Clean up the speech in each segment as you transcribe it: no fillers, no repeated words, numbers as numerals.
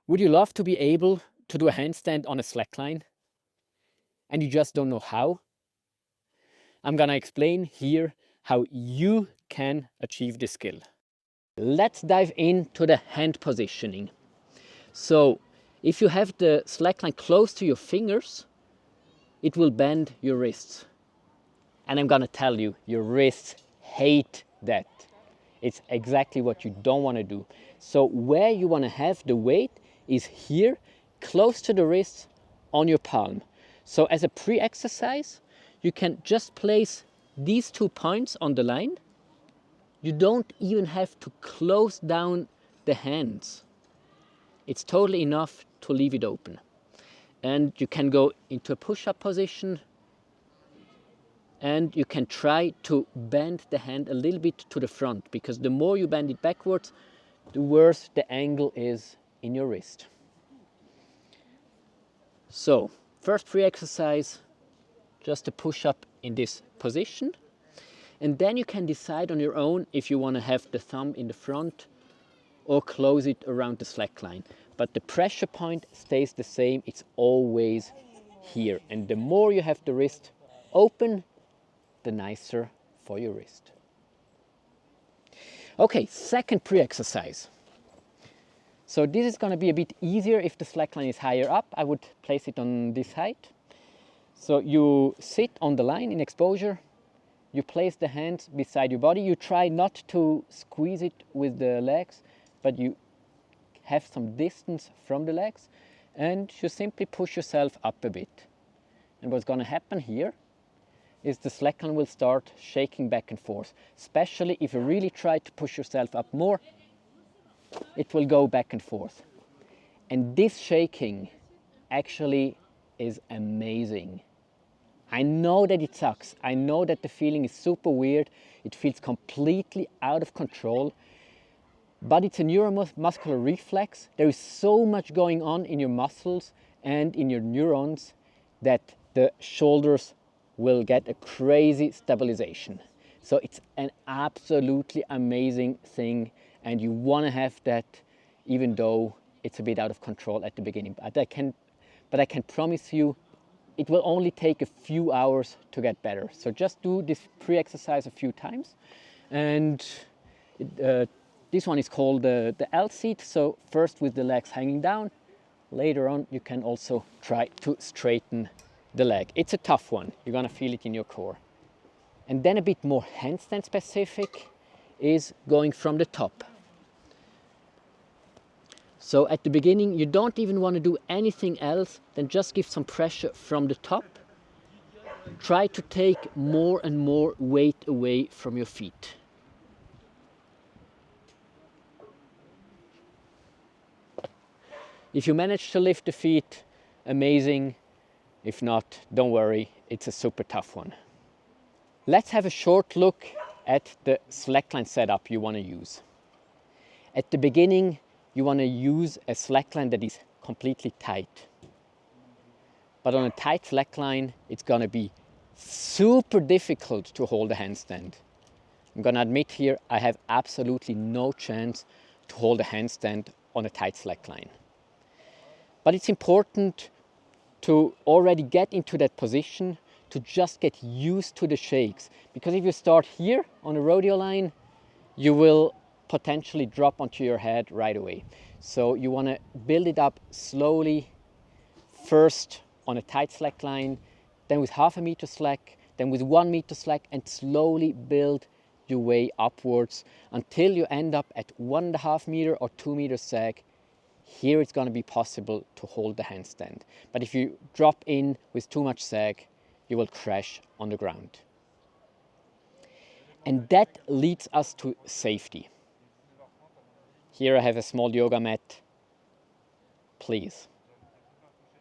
Would you love to be able to do a handstand on a slackline and you just don't know how? I'm gonna explain here how you can achieve this skill. Let's dive into the hand positioning. So if you have the slackline close to your fingers, it will bend your wrists. And I'm gonna tell you, your wrists hate that. It's exactly what you don't wanna do. So where you wanna have the weight is here, close to the wrist, on your palm. So as a pre-exercise, you can just place these 2 points on the line. You don't even have to close down the hands. It's totally enough to leave it open. And you can go into a push-up position, and you can try to bend the hand a little bit to the front, because the more you bend it backwards, the worse the angle is in your wrist. So, first pre-exercise, just a push-up in this position. And then you can decide on your own if you want to have the thumb in the front or close it around the slack line. But the pressure point stays the same, it's always here. And the more you have the wrist open, the nicer for your wrist. Okay, second pre-exercise. So this is going to be a bit easier if the slackline is higher up. I would place it on this height. So you sit on the line in exposure, you place the hands beside your body. You try not to squeeze it with the legs, but you have some distance from the legs, and you simply push yourself up a bit. And what's going to happen here is the slackline will start shaking back and forth. Especially if you really try to push yourself up more, it will go back and forth. And this shaking actually is amazing. I know that it sucks. I know that the feeling is super weird. It feels completely out of control. But it's a neuromuscular reflex. There is so much going on in your muscles and in your neurons that the shoulders will get a crazy stabilization. So it's an absolutely amazing thing, and you want to have that even though it's a bit out of control at the beginning. But I can promise you it will only take a few hours to get better. So just do this pre-exercise a few times. And this one is called the L seat. So first with the legs hanging down, later on you can also try to straighten the leg. It's a tough one, you're gonna feel it in your core. And then a bit more handstand specific is going from the top. So at the beginning, you don't even want to do anything else than just give some pressure from the top. Try to take more and more weight away from your feet. If you manage to lift the feet, amazing. If not, don't worry, it's a super tough one. Let's have a short look at the slackline setup you want to use. At the beginning, you want to use a slackline that is completely tight. But on a tight slackline, it's going to be super difficult to hold a handstand. I'm going to admit here, I have absolutely no chance to hold a handstand on a tight slackline. But it's important to already get into that position, to just get used to the shakes. Because if you start here on a rodeo line, you will potentially drop onto your head right away. So you want to build it up slowly, first on a tight slack line, then with half a meter slack, then with 1 meter slack, and slowly build your way upwards until you end up at 1.5 meter or 2 meter sag. Here it's going to be possible to hold the handstand. But if you drop in with too much sag, you will crash on the ground. And that leads us to safety. Here I have a small yoga mat. Please,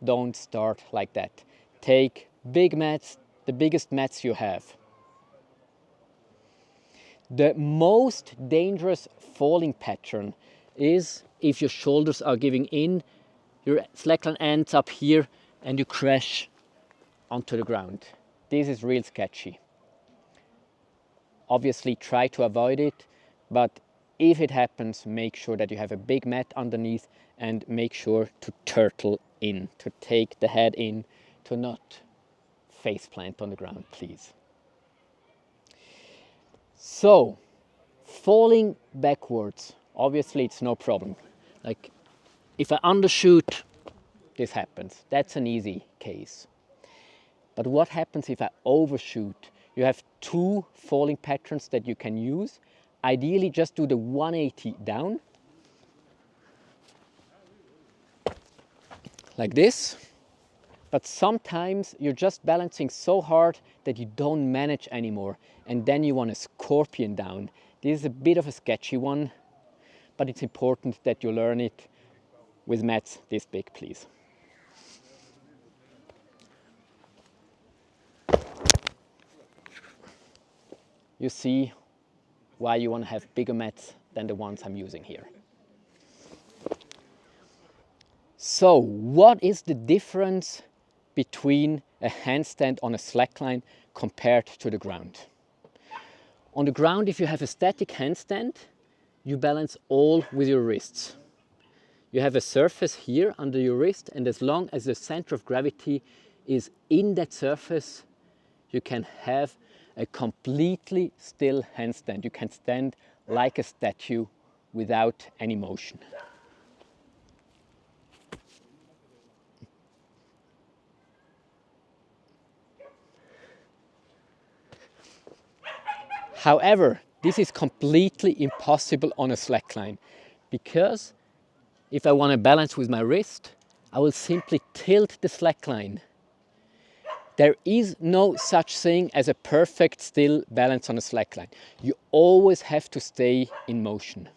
don't start like that. Take big mats, the biggest mats you have. The most dangerous falling pattern is if your shoulders are giving in, your slackline ends up here and you crash onto the ground. This is real sketchy. Obviously try to avoid it, but if it happens, make sure that you have a big mat underneath and make sure to turtle in, to take the head in, to not face plant on the ground, please. So, falling backwards, obviously it's no problem. Like if I undershoot, this happens. That's an easy case. But what happens if I overshoot? You have two falling patterns that you can use. Ideally, just do the 180 down, like this. But sometimes you're just balancing so hard that you don't manage anymore, and then you want a scorpion down. This is a bit of a sketchy one, but it's important that you learn it with mats this big, please. You see why you want to have bigger mats than the ones I'm using here. So, what is the difference between a handstand on a slackline compared to the ground? On the ground, if you have a static handstand, you balance all with your wrists. You have a surface here under your wrist, and as long as the center of gravity is in that surface, you can have a completely still handstand. You can stand like a statue without any motion. However, this is completely impossible on a slackline, because if I want to balance with my wrist, I will simply tilt the slackline. There is no such thing as a perfect still balance on a slackline. You always have to stay in motion.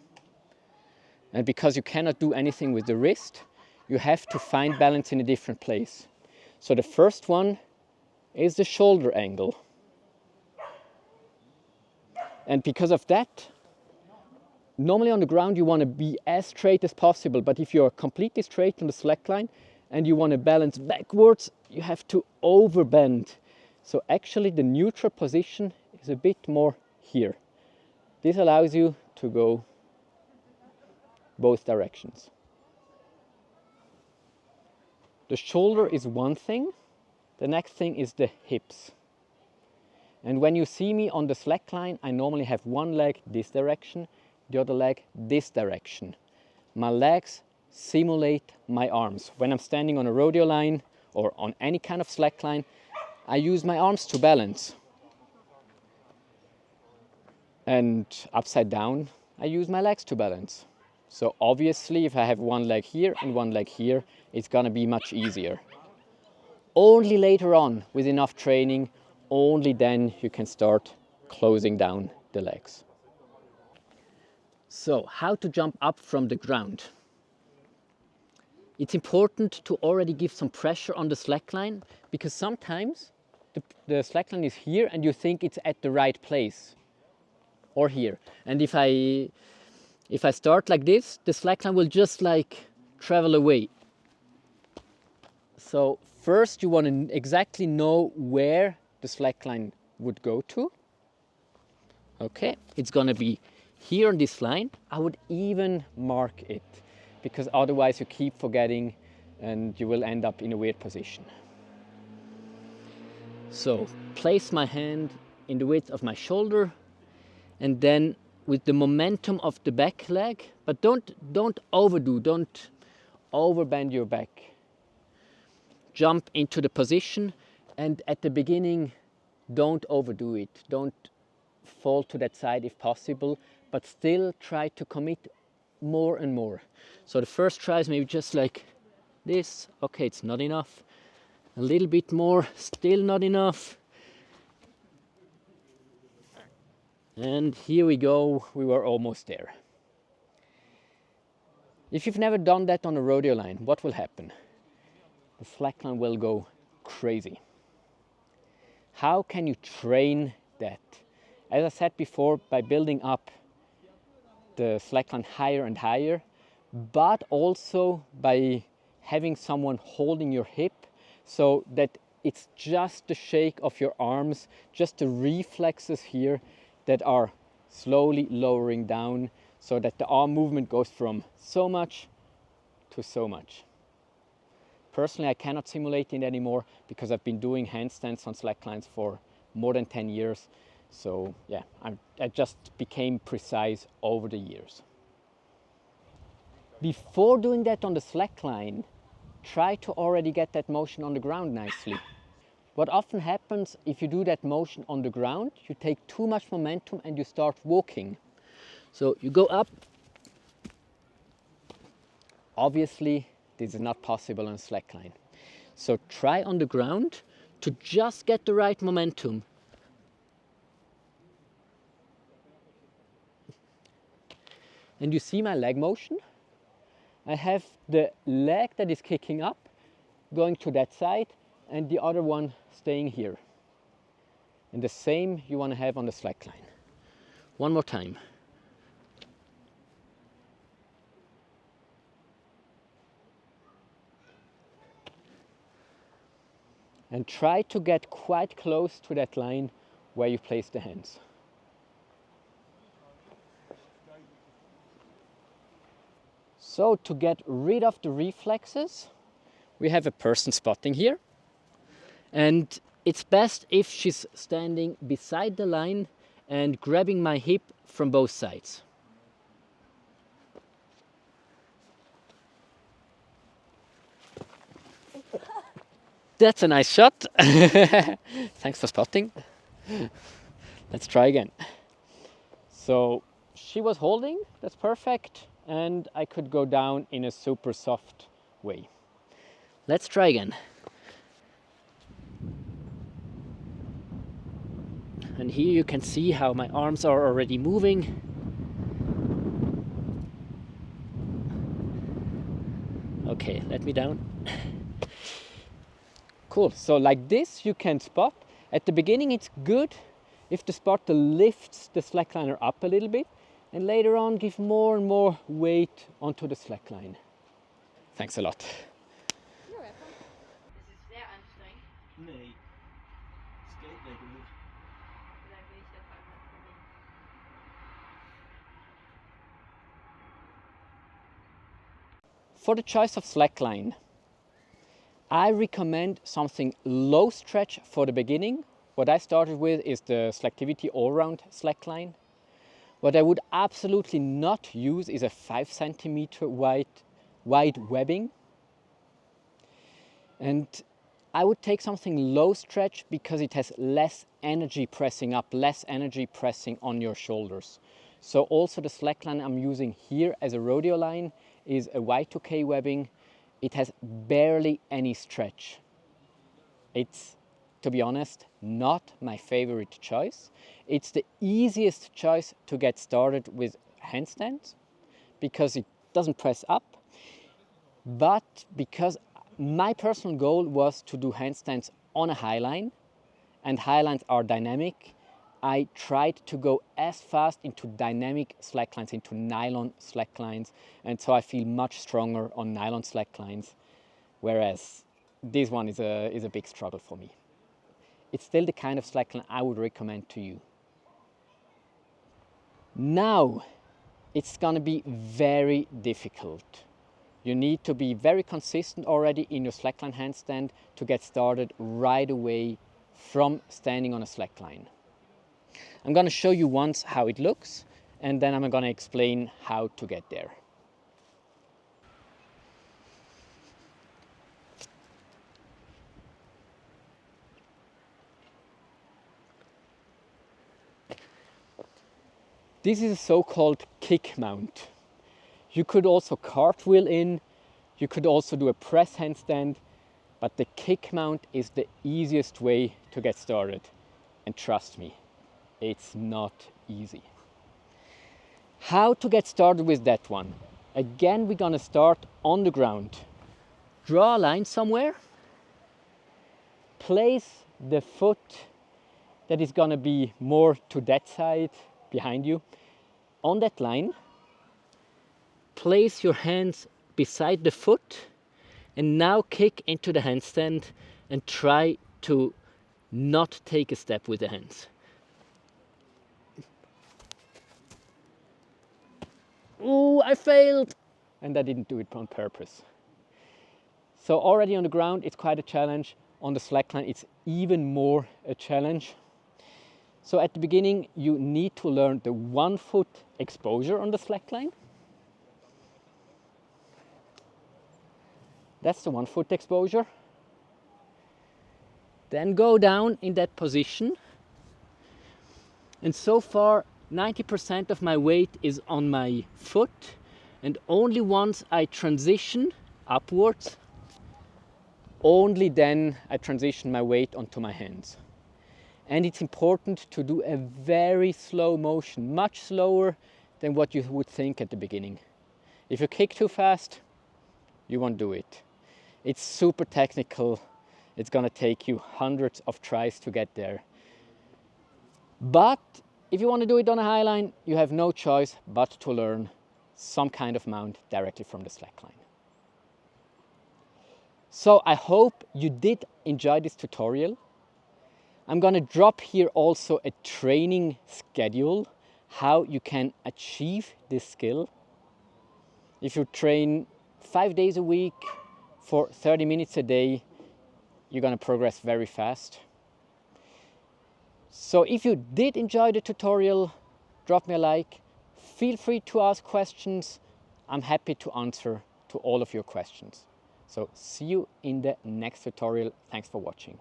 And because you cannot do anything with the wrist, you have to find balance in a different place. So the first one is the shoulder angle. And because of that, normally on the ground you want to be as straight as possible, but if you are completely straight on the slackline and you want to balance backwards, you have to overbend. So actually the neutral position is a bit more here. This allows you to go both directions. The shoulder is one thing. The next thing is the hips. And when you see me on the slackline, I normally have one leg this direction, the other leg this direction. My legs simulate my arms. When I'm standing on a rodeo line or on any kind of slackline, I use my arms to balance. And upside down, I use my legs to balance. So obviously, if I have one leg here and one leg here, it's gonna be much easier. Only later on, with enough training, only then you can start closing down the legs. So, how to jump up from the ground? It's important to already give some pressure on the slackline, because sometimes the slackline is here and you think it's at the right place, or here. And if I start like this, the slackline will just like travel away. So first you want to exactly know where the slackline would go to. Okay, it's gonna be here on this line. I would even mark it, because otherwise you keep forgetting and you will end up in a weird position. So place my hand in the width of my shoulder, and then with the momentum of the back leg, but don't overdo, don't overbend your back. Jump into the position, and at the beginning, don't overdo it. Don't fall to that side if possible, but still try to commit more and more. So the first try is maybe just like this. Okay, it's not enough. A little bit more, still not enough. And here we go, we were almost there. If you've never done that on a rodeo line, what will happen? The slackline will go crazy. How can you train that? As I said before, by building up the slackline higher and higher, but also by having someone holding your hip, so that it's just the shake of your arms, just the reflexes here that are slowly lowering down, so that the arm movement goes from so much to so much. Personally, I cannot simulate it anymore because I've been doing handstands on slacklines for more than 10 years. So yeah, I just became precise over the years. Before doing that on the slackline, try to already get that motion on the ground nicely. What often happens if you do that motion on the ground, you take too much momentum and you start walking. So you go up. Obviously, this is not possible on a slackline. So try on the ground to just get the right momentum. And you see my leg motion? I have the leg that is kicking up, going to that side, and the other one staying here. And the same you want to have on the slackline. One more time. And try to get quite close to that line where you place the hands. So to get rid of the reflexes, we have a person spotting here. And it's best if she's standing beside the line and grabbing my hip from both sides. That's a nice shot. Thanks for spotting. Let's try again. So she was holding, that's perfect. And I could go down in a super soft way. Let's try again. And here you can see how my arms are already moving. Okay, let me down. Cool, so like this you can spot. At the beginning it's good if the spotter lifts the slackliner up a little bit and later on give more and more weight onto the slackline. Thanks a lot. You're welcome. Es ist sehr anstrengend. Nee, es geht nicht gut. Vielleicht will ich das einmal probieren. For the choice of slackline, I recommend something low stretch for the beginning. What I started with is the Slacktivity all-round slackline. What I would absolutely not use is a 5 centimeter wide webbing. And I would take something low stretch because it has less energy pressing up, less energy pressing on your shoulders. So also the slackline I'm using here as a rodeo line is a Y2K webbing. It has barely any stretch. It's, to be honest, not my favorite choice. It's the easiest choice to get started with handstands because it doesn't press up, but because my personal goal was to do handstands on a highline, and highlines are dynamic. I tried to go as fast into dynamic slacklines, into nylon slacklines, and so I feel much stronger on nylon slacklines, whereas this one is a big struggle for me. It's still the kind of slackline I would recommend to you. Now, it's gonna be very difficult. You need to be very consistent already in your slackline handstand to get started right away from standing on a slackline. I'm going to show you once how it looks, and then I'm going to explain how to get there. This is a so-called kick mount. You could also cartwheel in, you could also do a press handstand, but the kick mount is the easiest way to get started. And trust me, it's not easy. How to get started with that one? Again, we're gonna start on the ground. Draw a line somewhere. Place the foot that is gonna be more to that side behind you on that line. Place your hands beside the foot and now kick into the handstand and try to not take a step with the hands. I failed! And I didn't do it on purpose. So already on the ground, it's quite a challenge. On the slackline, it's even more a challenge. So at the beginning, you need to learn the 1 foot exposure on the slackline. That's the 1 foot exposure. Then go down in that position. And so far, 90% of my weight is on my foot. And only once I transition upwards, only then I transition my weight onto my hands. And it's important to do a very slow motion, much slower than what you would think at the beginning. If you kick too fast, you won't do it. It's super technical. It's gonna take you hundreds of tries to get there. But if you want to do it on a highline, you have no choice but to learn some kind of mount directly from the slackline. So I hope you did enjoy this tutorial. I'm gonna drop here also a training schedule, how you can achieve this skill. If you train 5 days a week for 30 minutes a day, you're gonna progress very fast. So if you did enjoy the tutorial, drop me a like. Feel free to ask questions. I'm happy to answer to all of your questions. So see you in the next tutorial. Thanks for watching.